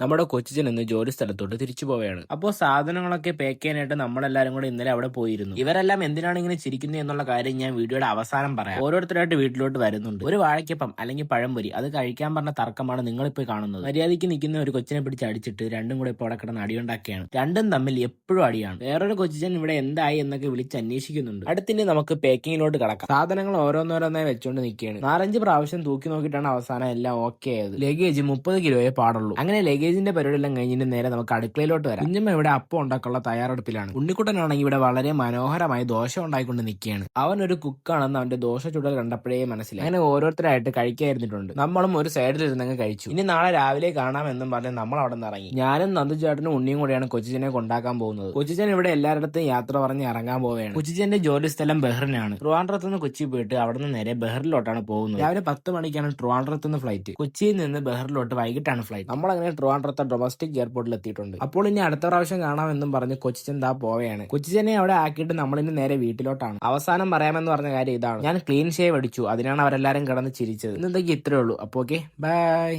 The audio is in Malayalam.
നമ്മുടെ കൊച്ചിച്ചൻ ഇന്ന് ജോലി സ്ഥലത്തോട്ട് തിരിച്ചു പോവുകയാണ്. അപ്പോൾ സാധനങ്ങളൊക്കെ പാക്ക് ചെയ്യാനായിട്ട് നമ്മളെല്ലാരും കൂടെ ഇന്നലെ അവിടെ പോയിരുന്നു. ഇവരെല്ലാം എന്തിനാണ് ഇങ്ങനെ ചിരിക്കുന്നത് എന്നുള്ള കാര്യം ഞാൻ വീഡിയോയുടെ അവസാനം പറയാം. ഓരോരുത്തരായിട്ട് വീട്ടിലോട്ട് വരുന്നുണ്ട്. ഒരു വാഴയ്ക്കപ്പം അല്ലെങ്കിൽ പഴംപൊരി അത് കഴിക്കാൻ പറഞ്ഞ തർക്കമാണ് നിങ്ങളിപ്പോൾ കാണുന്നത്. മര്യാദയ്ക്ക് നിൽക്കുന്ന ഒരു കൊച്ചിനെ പിടിച്ച് അടിച്ചിട്ട് രണ്ടും കൂടെ ഇപ്പോൾ അവിടെ കിടന്ന് അടിയുണ്ടാക്കിയാണ്. രണ്ടും തമ്മിൽ എപ്പോഴും അടിയാണ്. വേറൊരു കൊച്ചിച്ചൻ ഇവിടെ എന്തായി എന്നൊക്കെ വിളിച്ച് അന്വേഷിക്കുന്നുണ്ട്. അടുത്തിന് നമുക്ക് പാക്കിങ്ങിലോട്ട് കിടക്കാം. സാധനങ്ങൾ ഓരോന്നോരോന്നായി വെച്ചുകൊണ്ട് നിൽക്കുകയാണ്. 4-5 പ്രാവശ്യം തൂക്കി നോക്കിയിട്ടാണ് അവസാനം എല്ലാം ഓക്കെ ആയത്. ലഗേജ് 30 കിലോയെ പാടുള്ളൂ. അങ്ങനെ ലഗേജിന്റെ പരിപാടിയെല്ലാം കഴിഞ്ഞിട്ട് നേരെ നമുക്ക് അടുക്കളയിലോട്ട് വരാം. കുഞ്ഞമ്മ ഇവിടെ അപ്പം ഉണ്ടാക്കാനുള്ള തയ്യാറെടുപ്പിലാണ്. ഉണ്ണിക്കുട്ടനാണെങ്കിൽ ഇവിടെ വളരെ മനോഹരമായി ദോശ ഉണ്ടായിക്കൊണ്ട് നിൽക്കുകയാണ്. അവൻ ഒരു കുക്കാണെന്ന് അവന്റെ ദോശ ചുടൽ കണ്ടപ്പോഴേ മനസ്സിലായി. അങ്ങനെ ഓരോരുത്തരായിട്ട് കഴിക്കായിരുന്നിട്ടുണ്ട്. നമ്മളും ഒരു സൈഡിലിരുന്നങ്ങ് കഴിച്ചു. ഇനി നാളെ രാവിലെ കാണാമെന്നും പറഞ്ഞ് നമ്മൾ അവിടെ നിന്ന് ഇറങ്ങി. ഞാനും നന്ദുചേട്ടനും ഉണ്ണിയും കൂടെയാണ് കൊച്ചിച്ചനെ കൊണ്ടാക്കാൻ പോകുന്നത്. കൊച്ചിച്ചൻ ഇവിടെ എല്ലായിടത്തും യാത്ര പറഞ്ഞ് ഇറങ്ങാൻ പോവുകയാണ്. കൊച്ചിച്ചന്റെ ജോലി സ്ഥലം ബഹ്റിനാണ്. ട്രിവാൻഡ്രത്ത് നിന്ന് കൊച്ചി പോയിട്ട് അവിടെ നിന്ന് നേരെ ബഹ്റിലോട്ടാണ് പോകുന്നത്. രാവിലെ 10 മണിക്കാണ് ട്രിവാൻഡ്രത്ത് നിന്ന് ഫ്ലൈറ്റ്. കൊച്ചിയിൽ നിന്ന് ബഹ്റിലോട്ട് വൈകിട്ടാണ് ഫ്ലൈറ്റ്. നമ്മളങ്ങനെ ട്രിവാൻഡ്രത്തെ ഡൊമസ്റ്റിക് എയർപോർട്ടിൽ എത്തിയിട്ടുണ്ട്. അപ്പോൾ ഇനി അടുത്ത പ്രാവശ്യം കാണാമെന്നും പറഞ്ഞ് കൊച്ചിച്ചൻ ദാ പോവുകയാണ്. കൊച്ചിച്ചനെ അവിടെ ആക്കിയിട്ട് നമ്മളിനി നേരെ വീട്ടിലോട്ടാണ്. അവസാനം പറയാമെന്ന് പറഞ്ഞ കാര്യം ഇതാണ്. ഞാൻ ക്ലീൻ ഷേവ് അടിച്ചു. അതിനാണ് അവരെല്ലാരും കിടന്ന് ചിരിച്ചത്. ഇന്നത്തേക്ക് ഇത്രേ ഉള്ളൂ. അപ്പോൾ ഓക്കെ, ബൈ.